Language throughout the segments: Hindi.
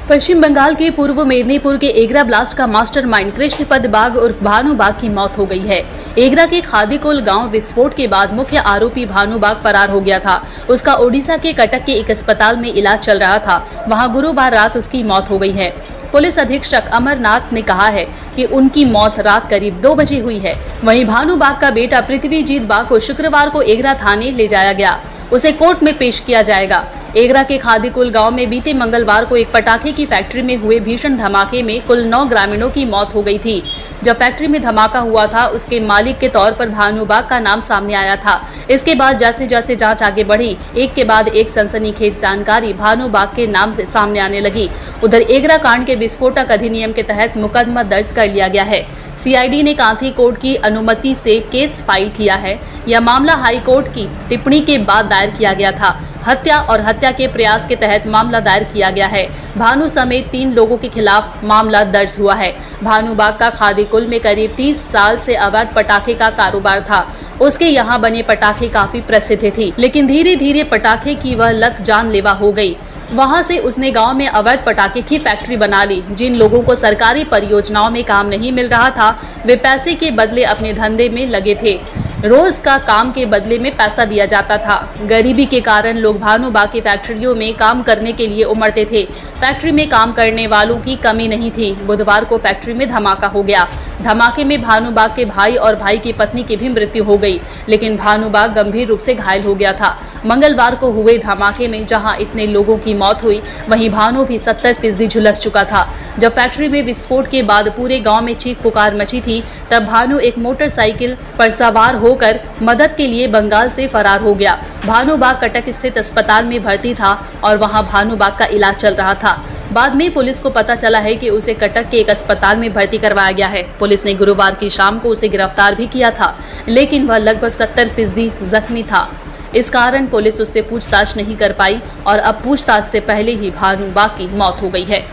पश्चिम बंगाल के पूर्व मेदिनीपुर के एगरा ब्लास्ट का मास्टरमाइंड कृष्णपद बाग उर्फ भानु बाग की मौत हो गई है। एगरा के खादीकोल गांव विस्फोट के बाद मुख्य आरोपी भानु बाग फरार हो गया था। उसका ओडिशा के कटक के एक अस्पताल में इलाज चल रहा था। वहां गुरुवार रात उसकी मौत हो गई है। पुलिस अधीक्षक अमरनाथ ने कहा है कि उनकी मौत रात करीब 2 बजे हुई है। वहीं भानु बाग का बेटा पृथ्वीजीत बाग को शुक्रवार को एगरा थाने ले जाया गया। उसे कोर्ट में पेश किया जाएगा। एगरा के खादीकुल गांव में बीते मंगलवार को एक पटाखे की फैक्ट्री में हुए भीषण धमाके में कुल 9 ग्रामीणों की मौत हो गई थी। जब फैक्ट्री में धमाका हुआ था, उसके मालिक के तौर पर भानु बाग का नाम सामने आया था। इसके बाद जैसे जैसे जांच आगे बढ़ी, एक के बाद एक सनसनीखेज जानकारी भानु बाग के नाम से सामने आने लगी। उधर एगरा कांड के विस्फोटक अधिनियम के तहत मुकदमा दर्ज कर लिया गया है। सीआईडी ने कांथी कोर्ट की अनुमति से केस फाइल किया है। यह मामला हाई कोर्ट की टिप्पणी के बाद दायर किया गया था। हत्या और हत्या के प्रयास के तहत मामला दायर किया गया है। भानु समेत 3 लोगों के खिलाफ मामला दर्ज हुआ है। भानु बाग का खादीकुल में करीब 30 साल से अवैध पटाखे का कारोबार था। उसके यहाँ बने पटाखे काफी प्रसिद्ध थे, लेकिन धीरे धीरे पटाखे की वह लत जानलेवा हो गई। वहां से उसने गांव में अवैध पटाखे की फैक्ट्री बना ली। जिन लोगों को सरकारी परियोजनाओं में काम नहीं मिल रहा था, वे पैसे के बदले अपने धंधे में लगे थे। रोज का काम के बदले में पैसा दिया जाता था। गरीबी के कारण लोग भानु बाग की फैक्ट्रियों में काम करने के लिए उमड़ते थे। फैक्ट्री में काम करने वालों की कमी नहीं थी। बुधवार को फैक्ट्री में धमाका हो गया। धमाके में भानु बाग के भाई और भाई की पत्नी की भी मृत्यु हो गई, लेकिन भानु बाग गंभीर रूप से घायल हो गया था। मंगलवार को हुए धमाके में जहां इतने लोगों की मौत हुई, वहीं भानु भी 70% झुलस चुका था। जब फैक्ट्री में विस्फोट के बाद पूरे गांव में चीख पुकार मची थी, तब भानु एक मोटरसाइकिल पर सवार होकर मदद के लिए बंगाल से फरार हो गया। भानु बाग कटक स्थित अस्पताल में भर्ती था और वहां भानु बाग का इलाज चल रहा था। बाद में पुलिस को पता चला है कि उसे कटक के एक अस्पताल में भर्ती करवाया गया है। पुलिस ने गुरुवार की शाम को उसे गिरफ्तार भी किया था, लेकिन वह लगभग 70% जख्मी था। इस कारण पुलिस उससे पूछताछ नहीं कर पाई और अब पूछताछ से पहले ही भानु बाग की मौत हो गई है।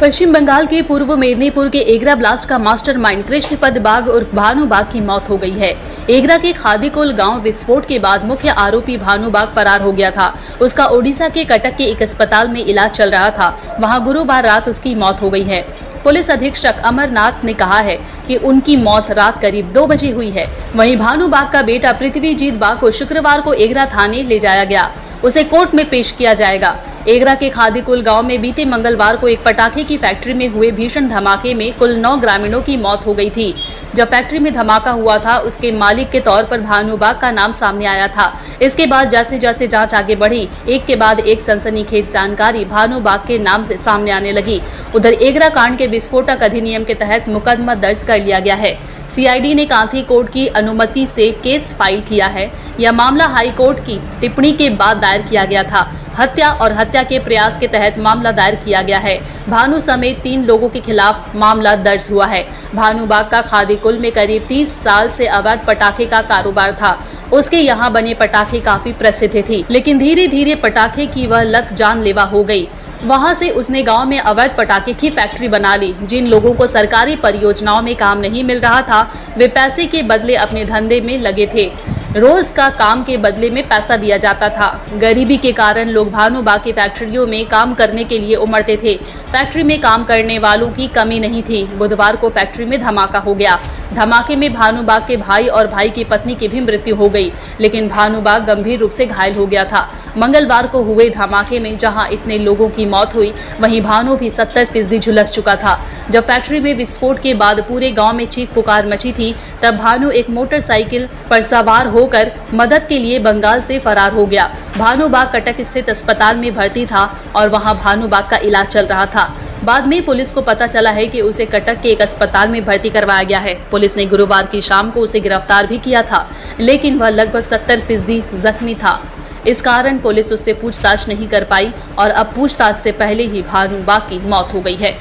पश्चिम बंगाल के पूर्व मेदिनीपुर के एगरा ब्लास्ट का मास्टरमाइंड कृष्णपद बाग उर्फ भानु बाग की मौत हो गई है। एगरा के खादीकोल गांव विस्फोट के बाद मुख्य आरोपी भानु बाग फरार हो गया था। उसका ओडिशा के कटक के एक अस्पताल में इलाज चल रहा था। वहां गुरुवार रात उसकी मौत हो गई है। पुलिस अधीक्षक अमरनाथ ने कहा है कि उनकी मौत रात करीब 2 बजे हुई है। वहीं भानु बाग का बेटा पृथ्वीजीत बाग को शुक्रवार को एगरा थाने ले जाया गया। उसे कोर्ट में पेश किया जाएगा। एगरा के खादीकुल गांव में बीते मंगलवार को एक पटाखे की फैक्ट्री में हुए भीषण धमाके में कुल 9 ग्रामीणों की मौत हो गई थी। जब फैक्ट्री में धमाका हुआ था, उसके मालिक के तौर पर भानु बाग का नाम सामने आया था। इसके बाद जैसे जैसे जांच आगे बढ़ी, एक के बाद एक सनसनीखेज जानकारी भानु बाग के नाम से सामने आने लगी। उधर एगरा कांड के विस्फोटक अधिनियम के तहत मुकदमा दर्ज कर लिया गया है। सीआईडी ने कांथी कोर्ट की अनुमति से केस फाइल किया है। यह मामला हाई कोर्ट की टिप्पणी के बाद दायर किया गया था। हत्या और हत्या के प्रयास के तहत मामला दायर किया गया है। भानु समेत 3 लोगों के खिलाफ मामला दर्ज हुआ है। भानु बाग का खादीकुल में करीब 30 साल से अवैध पटाखे का कारोबार था। उसके यहाँ बने पटाखे काफी प्रसिद्ध थे, लेकिन धीरे धीरे पटाखे की वह लत जानलेवा हो गई। वहां से उसने गांव में अवैध पटाखे की फैक्ट्री बना ली। जिन लोगों को सरकारी परियोजनाओं में काम नहीं मिल रहा था, वे पैसे के बदले अपने धंधे में लगे थे। रोज का काम के बदले में पैसा दिया जाता था। गरीबी के कारण लोग भानु बाग की फैक्ट्रियों में काम करने के लिए उमड़ते थे। फैक्ट्री में काम करने वालों की कमी नहीं थी। बुधवार को फैक्ट्री में धमाका हो गया। धमाके में भानु बाग के भाई और भाई की पत्नी की भी मृत्यु हो गई, लेकिन भानु बाग गंभीर रूप से घायल हो गया था। मंगलवार को हुए धमाके में जहां इतने लोगों की मौत हुई, वहीं भानु भी 70% झुलस चुका था। जब फैक्ट्री में विस्फोट के बाद पूरे गांव में चीख पुकार मची थी, तब भानु एक मोटरसाइकिल पर सवार होकर मदद के लिए बंगाल से फरार हो गया। भानु बाग कटक स्थित अस्पताल में भर्ती था और वहां भानु बाग का इलाज चल रहा था। बाद में पुलिस को पता चला है कि उसे कटक के एक अस्पताल में भर्ती करवाया गया है। पुलिस ने गुरुवार की शाम को उसे गिरफ्तार भी किया था, लेकिन वह लगभग 70% जख्मी था। इस कारण पुलिस उससे पूछताछ नहीं कर पाई और अब पूछताछ से पहले ही भानु बाग की मौत हो गई है।